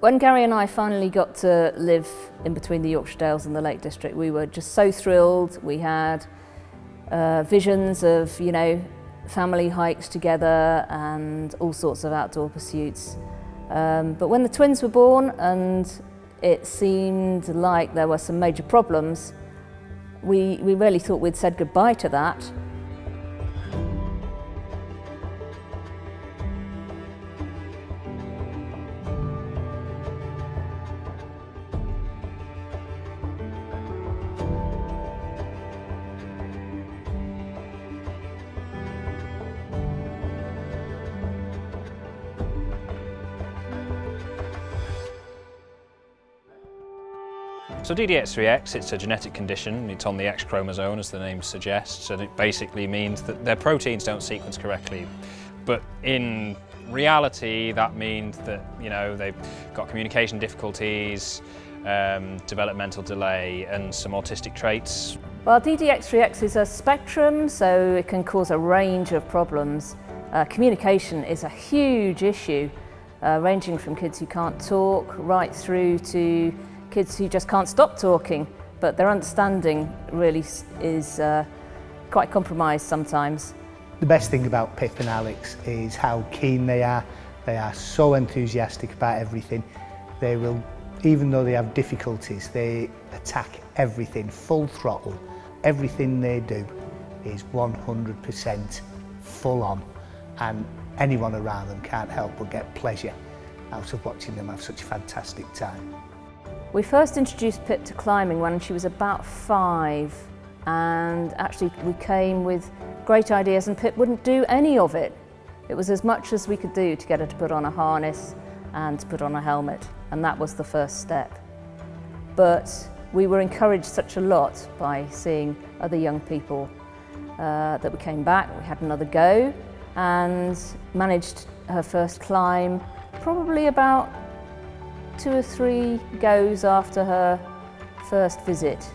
When Gary and I finally got to live in between the Yorkshire Dales and the Lake District, we were just so thrilled. We had visions of, family hikes together and all sorts of outdoor pursuits. But when the twins were born and it seemed like there were some major problems, we really thought we'd said goodbye to that. So DDX3X, it's a genetic condition. It's on the X chromosome, as the name suggests, and it basically means that their proteins don't sequence correctly. But in reality, that means that, they've got communication difficulties, developmental delay, and some autistic traits. Well, DDX3X is a spectrum, so it can cause a range of problems. Communication is a huge issue, ranging from kids who can't talk right through to kids who just can't stop talking, but their understanding really is quite compromised sometimes. The best thing about Pip and Alex is how keen they are. They are so enthusiastic about everything. They will, even though they have difficulties, they attack everything full throttle. Everything they do is 100% full on, and anyone around them can't help but get pleasure out of watching them have such a fantastic time. We first introduced Pip to climbing when she was about 5, and actually we came with great ideas and Pip wouldn't do any of it. It was as much as we could do to get her to put on a harness and to put on a helmet, and that was the first step. But we were encouraged such a lot by seeing other young people that we came back, we had another go and managed her first climb probably about 2 or 3 goes after her first visit.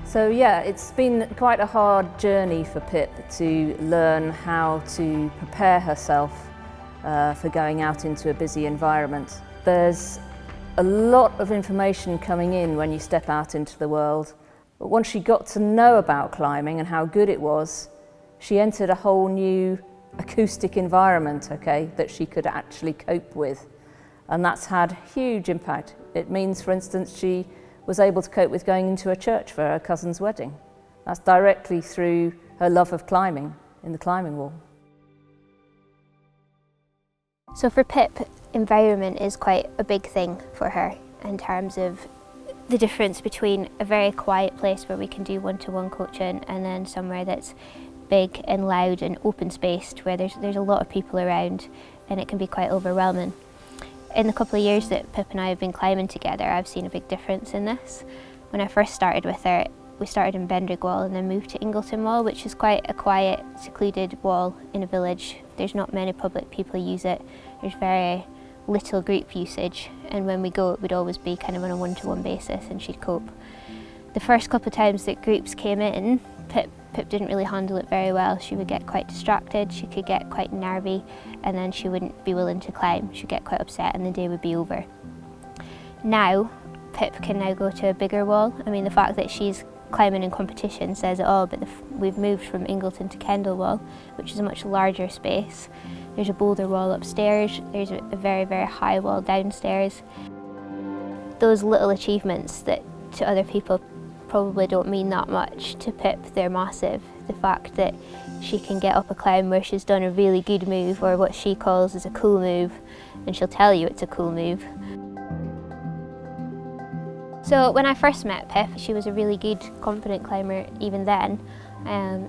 So yeah, it's been quite a hard journey for Pip to learn how to prepare herself for going out into a busy environment. There's a lot of information coming in when you step out into the world, but once she got to know about climbing and how good it was, she entered a whole new acoustic environment, that she could actually cope with. And that's had huge impact. It means, for instance, she was able to cope with going into a church for her cousin's wedding. That's directly through her love of climbing in the climbing wall. So for Pip, environment is quite a big thing for her in terms of the difference between a very quiet place where we can do one-to-one coaching and then somewhere that's big and loud and open spaced where there's a lot of people around and it can be quite overwhelming. In the couple of years that Pip and I have been climbing together, I've seen a big difference in this. When I first started with her, we started in Bendrigg Wall and then moved to Ingleton Wall, which is quite a quiet, secluded wall in a village. There's not many public people use it. There's very little group usage, and when we go, it would always be kind of on a one-to-one basis, and she'd cope. The first couple of times that groups came in, Pip didn't really handle it very well. She would get quite distracted, she could get quite nervy, and then she wouldn't be willing to climb. She'd get quite upset and the day would be over. Now, Pip can now go to a bigger wall. I mean, the fact that she's climbing in competition says it all, but we've moved from Ingleton to Kendal Wall, which is a much larger space. There's a boulder wall upstairs, there's a very, very high wall downstairs. Those little achievements that to other people probably don't mean that much, to Pip they're massive. The fact that she can get up a climb where she's done a really good move, or what she calls is a cool move, and she'll tell you it's a cool move. So when I first met Pip, she was a really good, confident climber even then.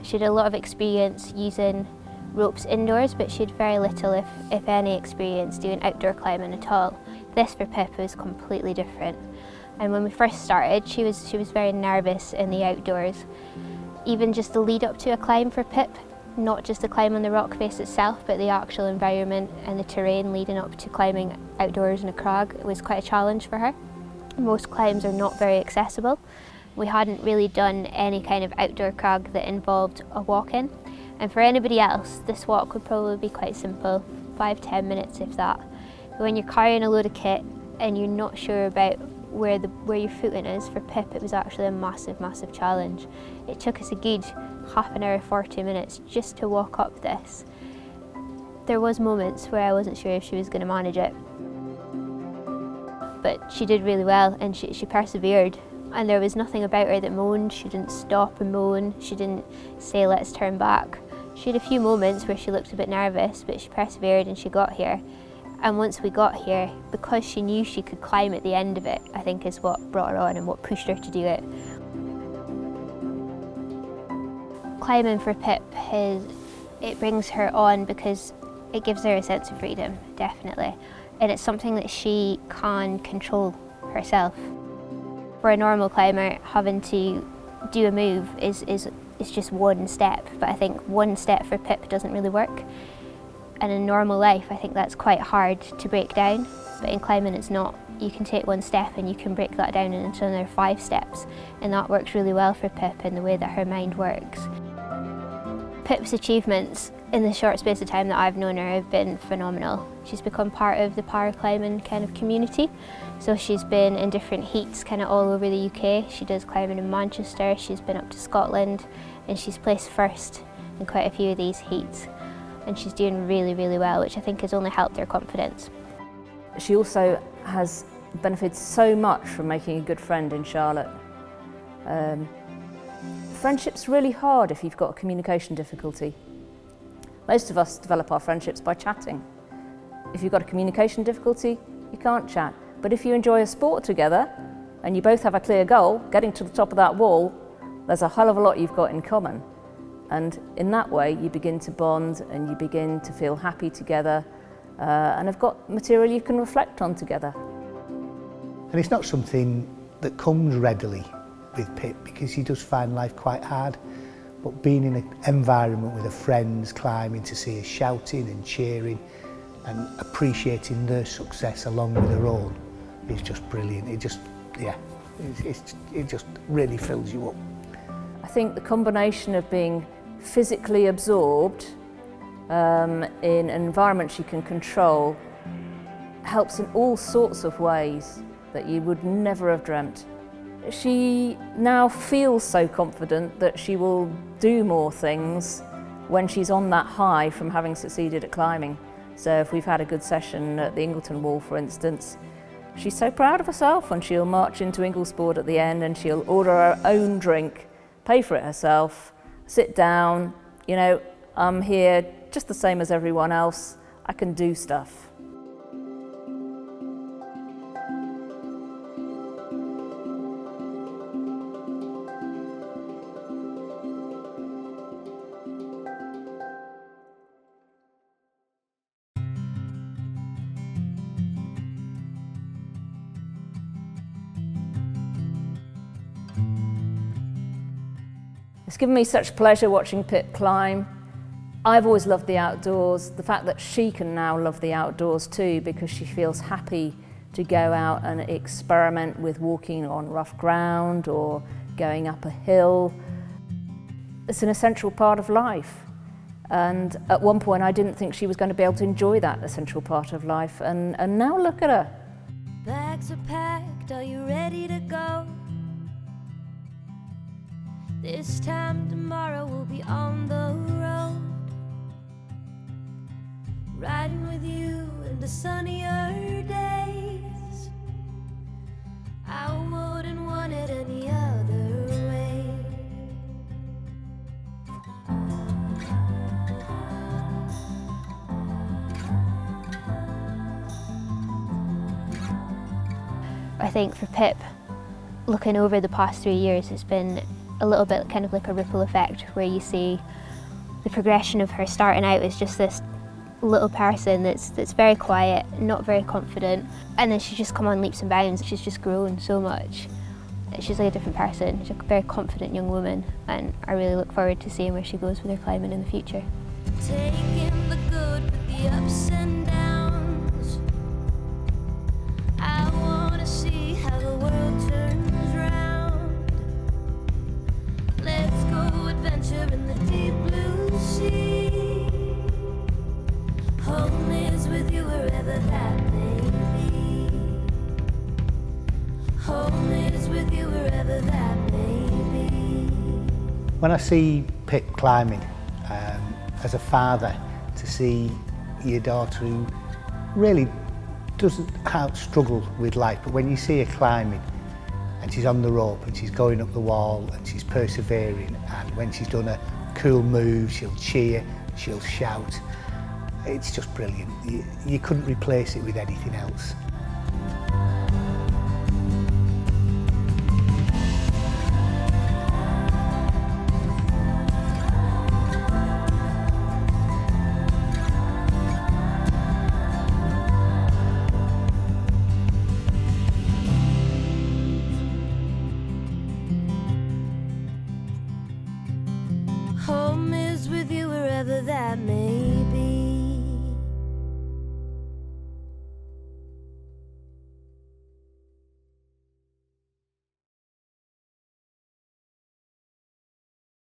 She had a lot of experience using ropes indoors, but she had very little, if any, experience doing outdoor climbing at all. This for Pip was completely different. And when we first started, she was very nervous in the outdoors. Even just the lead up to a climb for Pip, not just the climb on the rock face itself, but the actual environment and the terrain leading up to climbing outdoors in a crag was quite a challenge for her. Most climbs are not very accessible. We hadn't really done any kind of outdoor crag that involved a walk-in. And for anybody else, this walk would probably be quite simple, 5-10 minutes if that. When you're carrying a load of kit and you're not sure about where your footing is, for Pip it was actually a massive, massive challenge. It took us a good half an hour, 40 minutes just to walk up this. There was moments where I wasn't sure if she was going to manage it. But she did really well, and she persevered. And there was nothing about her that moaned. She didn't stop and moan. She didn't say, let's turn back. She had a few moments where she looked a bit nervous, but she persevered and she got here. And once we got here, because she knew she could climb at the end of it, I think is what brought her on and what pushed her to do it. Climbing for Pip, it brings her on because it gives her a sense of freedom, definitely. And it's something that she can control herself. For a normal climber, having to do a move is just one step, but I think one step for Pip doesn't really work. And in normal life, I think that's quite hard to break down, but in climbing it's not. You can take one step and you can break that down into another 5 steps, and that works really well for Pip in the way that her mind works. Pip's achievements in the short space of time that I've known her have been phenomenal. She's become part of the paraclimbing kind of community, so she's been in different heats kind of all over the UK. She does climbing in Manchester, she's been up to Scotland, and she's placed first in quite a few of these heats. And she's doing really, really well, which I think has only helped her confidence. She also has benefited so much from making a good friend in Charlotte. Friendship's really hard if you've got a communication difficulty. Most of us develop our friendships by chatting. If you've got a communication difficulty, you can't chat. But if you enjoy a sport together and you both have a clear goal, getting to the top of that wall, there's a hell of a lot you've got in common. And in that way, you begin to bond and you begin to feel happy together and have got material you can reflect on together. And it's not something that comes readily with Pip because he does find life quite hard. But being in an environment with her friends, climbing to see her shouting and cheering and appreciating their success along with her own is just brilliant. It just really fills you up. I think the combination of being physically absorbed in an environment she can control helps in all sorts of ways that you would never have dreamt. She now feels so confident that she will do more things when she's on that high from having succeeded at climbing. So if we've had a good session at the Ingleton Wall, for instance, she's so proud of herself when she'll march into Inglesport at the end and she'll order her own drink, pay for it herself, sit down, you know, I'm here just the same as everyone else, I can do stuff. It's given me such pleasure watching Pip climb. I've always loved the outdoors. The fact that she can now love the outdoors too because she feels happy to go out and experiment with walking on rough ground or going up a hill. It's an essential part of life. And at one point I didn't think she was going to be able to enjoy that essential part of life. And now look at her. Bags are packed, are you ready to go? This time tomorrow we'll be on the road, riding with you in the sunnier days. I wouldn't want it any other way. I think for Pip, looking over the past 3 years has been a little bit kind of like a ripple effect where you see the progression of her starting out as just this little person that's very quiet, not very confident, and then she's just come on leaps and bounds. She's just grown so much. She's like a different person. She's a very confident young woman, and I really look forward to seeing where she goes with her climbing in the future. Taking the good with the ups and downs. I wanna see how the world turns round. Let's go adventure in the deep blue sea. Home is with you wherever that may When I see Pip climbing, as a father, to see your daughter who really doesn't struggle with life, but when you see her climbing and she's on the rope and she's going up the wall and she's persevering, and when she's done a cool move she'll cheer, she'll shout. It's just brilliant. You couldn't replace it with anything else. Home is with you wherever that may